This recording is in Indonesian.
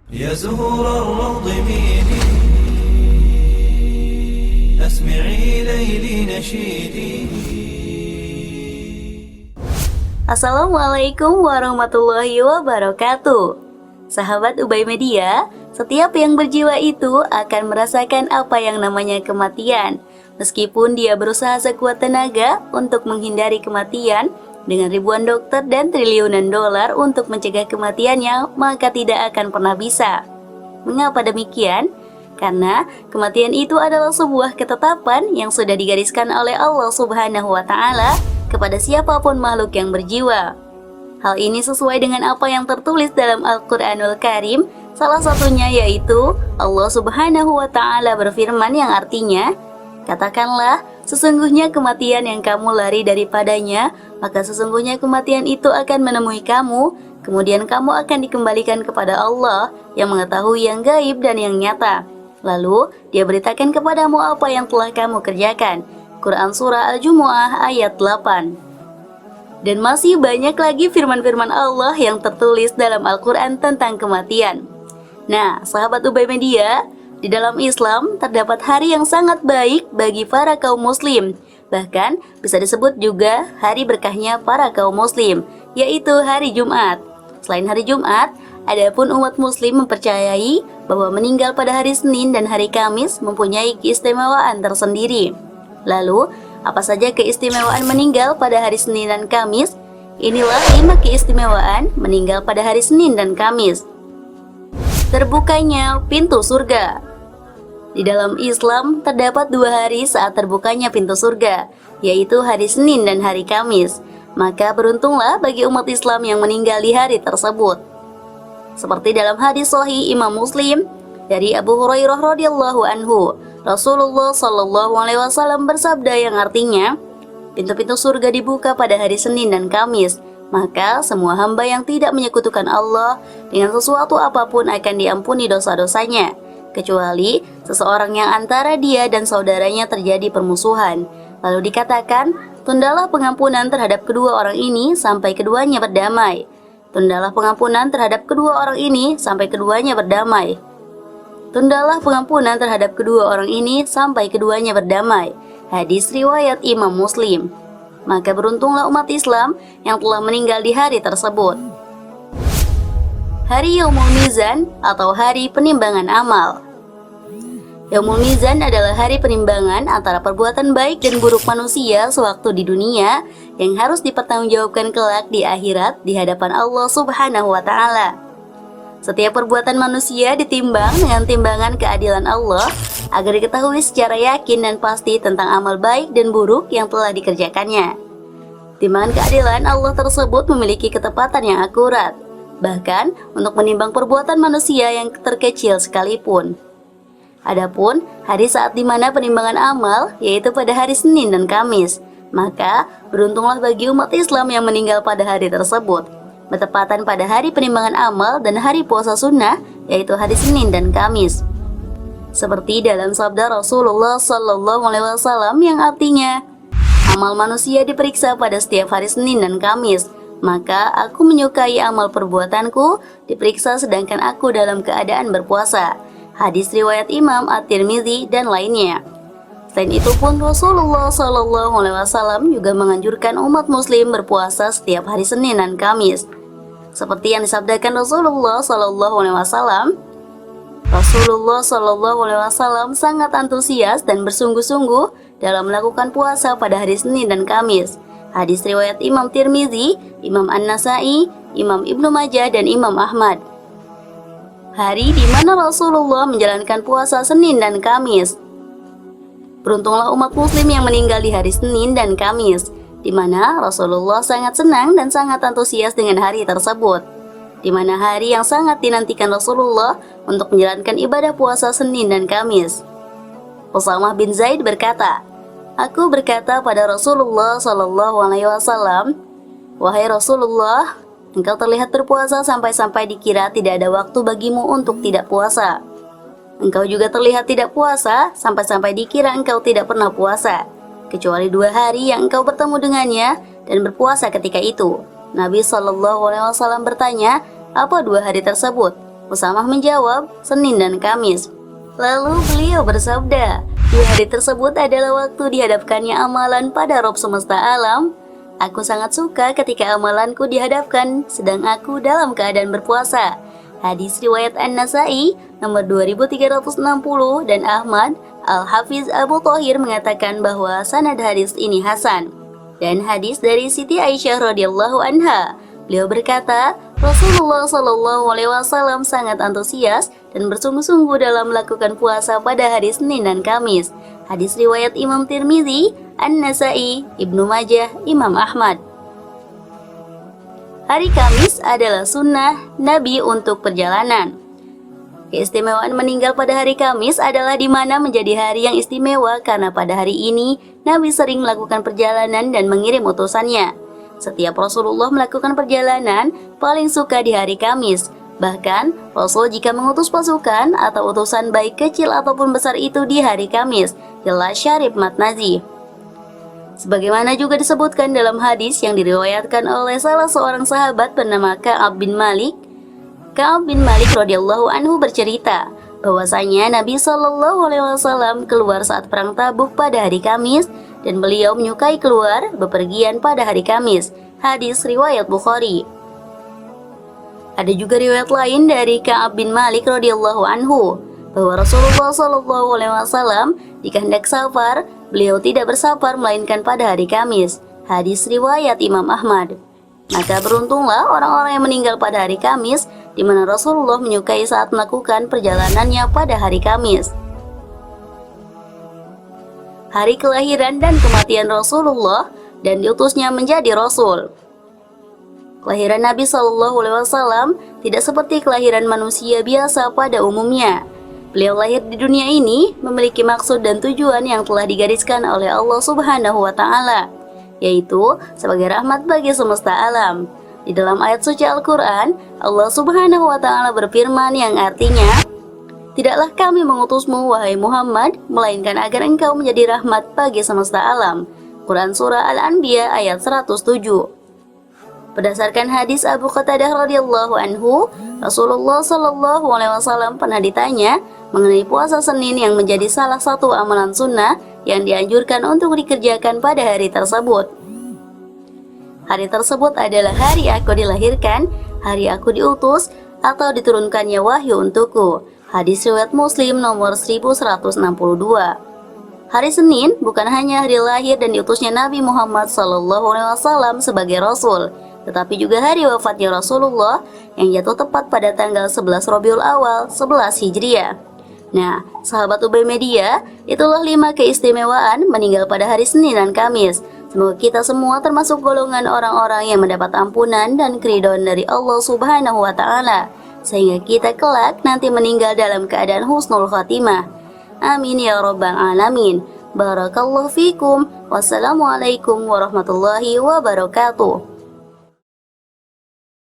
يا زهور الروض ميدي أسمعي ليلي نشيدي. Assalamualaikum warahmatullahi wabarakatuh. Sahabat Ubay Media, setiap yang berjiwa itu akan merasakan apa yang namanya kematian. Meskipun dia berusaha sekuat tenaga untuk menghindari kematian, dengan ribuan dokter dan triliunan dolar untuk mencegah kematiannya, maka tidak akan pernah bisa. Mengapa demikian? Karena kematian itu adalah sebuah ketetapan yang sudah digariskan oleh Allah Subhanahu wa Ta'ala kepada siapapun makhluk yang berjiwa. Hal ini sesuai dengan apa yang tertulis dalam Al-Quranul Karim, salah satunya yaitu Allah Subhanahu wa Ta'ala berfirman yang artinya, "Katakanlah, sesungguhnya kematian yang kamu lari daripadanya, maka sesungguhnya kematian itu akan menemui kamu, kemudian kamu akan dikembalikan kepada Allah yang mengetahui yang gaib dan yang nyata. Lalu dia beritakan kepadamu apa yang telah kamu kerjakan." Quran Surah Al-Jumu'ah ayat 8. Dan masih banyak lagi firman-firman Allah yang tertulis dalam Al-Quran tentang kematian. Nah, sahabat Ubay Media, di dalam Islam terdapat hari yang sangat baik bagi para kaum muslim. Bahkan bisa disebut juga hari berkahnya para kaum muslim, yaitu hari Jumat. Selain hari Jumat, adapun umat muslim mempercayai bahwa meninggal pada hari Senin dan hari Kamis mempunyai keistimewaan tersendiri. Lalu, apa saja keistimewaan meninggal pada hari Senin dan Kamis? Inilah 5 keistimewaan meninggal pada hari Senin dan Kamis. Terbukanya pintu surga. Di dalam Islam terdapat 2 hari saat terbukanya pintu surga, yaitu hari Senin dan hari Kamis. Maka beruntunglah bagi umat Islam yang meninggal di hari tersebut. Seperti dalam hadis Sahih Imam Muslim dari Abu Hurairah radhiyallahu anhu, Rasulullah Shallallahu Alaihi Wasallam bersabda yang artinya, pintu-pintu surga dibuka pada hari Senin dan Kamis, maka semua hamba yang tidak menyekutukan Allah dengan sesuatu apapun akan diampuni dosa-dosanya, kecuali seseorang yang antara dia dan saudaranya terjadi permusuhan. Lalu dikatakan, tundalah pengampunan terhadap kedua orang ini sampai keduanya berdamai. Tundalah pengampunan terhadap kedua orang ini sampai keduanya berdamai. Tundalah pengampunan terhadap kedua orang ini sampai keduanya berdamai. Hadis riwayat Imam Muslim. Maka beruntunglah umat Islam yang telah meninggal di hari tersebut. Hari Yaumul Mizan atau hari penimbangan amal. Yaumul Mizan adalah hari penimbangan antara perbuatan baik dan buruk manusia sewaktu di dunia yang harus dipertanggungjawabkan kelak di akhirat di hadapan Allah Subhanahu wa Ta'ala. Setiap perbuatan manusia ditimbang dengan timbangan keadilan Allah agar diketahui secara yakin dan pasti tentang amal baik dan buruk yang telah dikerjakannya. Timbangan keadilan Allah tersebut memiliki ketepatan yang akurat, bahkan untuk menimbang perbuatan manusia yang terkecil sekalipun. Adapun hari saat dimana penimbangan amal yaitu pada hari Senin dan Kamis, maka beruntunglah bagi umat Islam yang meninggal pada hari tersebut, bertepatan pada hari penimbangan amal dan hari puasa sunnah, yaitu hari Senin dan Kamis. Seperti dalam sabda Rasulullah Sallallahu Alaihi Wasallam yang artinya, amal manusia diperiksa pada setiap hari Senin dan Kamis, maka aku menyukai amal perbuatanku diperiksa sedangkan aku dalam keadaan berpuasa. Hadis riwayat Imam At-Tirmidzi dan lainnya. Selain itu pun Rasulullah Sallallahu Alaihi Wasallam juga menganjurkan umat muslim berpuasa setiap hari Senin dan Kamis. Seperti yang disabdakan Rasulullah Sallallahu Alaihi Wasallam, Rasulullah Sallallahu Alaihi Wasallam sangat antusias dan bersungguh-sungguh dalam melakukan puasa pada hari Senin dan Kamis. Hadis riwayat Imam Tirmidzi, Imam An-Nasai, Imam Ibnu Majah dan Imam Ahmad. Hari di mana Rasulullah menjalankan puasa Senin dan Kamis. Beruntunglah umat muslim yang meninggal di hari Senin dan Kamis, di mana Rasulullah sangat senang dan sangat antusias dengan hari tersebut, di mana hari yang sangat dinantikan Rasulullah untuk menjalankan ibadah puasa Senin dan Kamis. Usamah bin Zaid berkata, "Aku berkata pada Rasulullah Shallallahu Alaihi Wasallam, wahai Rasulullah, engkau terlihat berpuasa sampai-sampai dikira tidak ada waktu bagimu untuk tidak puasa. Engkau juga terlihat tidak puasa sampai-sampai dikira engkau tidak pernah puasa, kecuali 2 hari yang engkau bertemu dengannya dan berpuasa ketika itu." Nabi Shallallahu Alaihi Wasallam bertanya, "Apa 2 hari tersebut?" Usamah menjawab, Senin dan Kamis. Lalu beliau bersabda, di hari tersebut adalah waktu dihadapkannya amalan pada Rabb semesta alam. Aku sangat suka ketika amalanku dihadapkan sedang aku dalam keadaan berpuasa. Hadis riwayat An-Nasai nomor 2360 dan Ahmad. Al-Hafiz Abu Thahir mengatakan bahwa sanad hadis ini hasan. Dan hadis dari Siti Aisyah radhiyallahu anha, beliau berkata, Rasulullah Shallallahu Alaihi Wasallam sangat antusias dan bersungguh-sungguh dalam melakukan puasa pada hari Senin dan Kamis. Hadis riwayat Imam Tirmizi, An-Nasai, Ibnu Majah, Imam Ahmad. Hari Kamis adalah sunnah Nabi untuk perjalanan. Keistimewaan meninggal pada hari Kamis adalah di mana menjadi hari yang istimewa karena pada hari ini Nabi sering melakukan perjalanan dan mengirim utusannya. Setiap Rasulullah melakukan perjalanan paling suka di hari Kamis. Bahkan, Rasul jika mengutus pasukan atau utusan baik kecil ataupun besar itu di hari Kamis, jelas Syarif Matnazi. Sebagaimana juga disebutkan dalam hadis yang diriwayatkan oleh salah seorang sahabat bernama Ka'ab bin Malik. Ka'ab bin Malik radhiyallahu anhu bercerita bahwasanya Nabi Shallallahu Alaihi Wasallam keluar saat perang Tabuk pada hari Kamis dan beliau menyukai keluar bepergian pada hari Kamis. Hadis riwayat Bukhari. Ada juga riwayat lain dari Ka'ab bin Malik radhiyallahu anhu bahwa Rasulullah Shallallahu Alaihi Wasallam jika hendak safar, beliau tidak bersafar melainkan pada hari Kamis. Hadis riwayat Imam Ahmad. Maka beruntunglah orang-orang yang meninggal pada hari Kamis, di mana Rasulullah menyukai saat melakukan perjalanannya pada hari Kamis. Hari kelahiran dan kematian Rasulullah dan diutusnya menjadi Rasul. Kelahiran Nabi Shallallahu Alaihi Wasallam tidak seperti kelahiran manusia biasa pada umumnya. Beliau lahir di dunia ini memiliki maksud dan tujuan yang telah digariskan oleh Allah Subhanahu wa Ta'ala, yaitu sebagai rahmat bagi semesta alam. Di dalam ayat suci Al-Quran, Allah Subhanahu wa Ta'ala berfirman yang artinya, "Tidaklah kami mengutusmu, wahai Muhammad, melainkan agar engkau menjadi rahmat bagi semesta alam." Quran Surah Al-Anbiya ayat 107. Berdasarkan hadis Abu Qatadah radhiyallahu anhu, Rasulullah Shallallahu Alaihi Wasallam pernah ditanya mengenai puasa Senin yang menjadi salah satu amalan sunnah yang dianjurkan untuk dikerjakan pada hari tersebut. Hari tersebut adalah hari aku dilahirkan, hari aku diutus, atau diturunkannya wahyu untukku. Hadis riwayat Muslim nomor 1162. Hari Senin bukan hanya hari lahir dan diutusnya Nabi Muhammad SAW sebagai Rasul, tetapi juga hari wafatnya Rasulullah yang jatuh tepat pada tanggal 11 Rabiul Awal 11 Hijriah. Nah, sahabat Ubay Media, itulah 5 keistimewaan meninggal pada hari Senin dan Kamis. Semoga kita semua termasuk golongan orang-orang yang mendapat ampunan dan keridhaan dari Allah Subhanahu wa Ta'ala, sehingga kita kelak nanti meninggal dalam keadaan husnul khatimah. Amin ya rabbal alamin. Barakallahu fikum. Wassalamualaikum warahmatullahi wabarakatuh.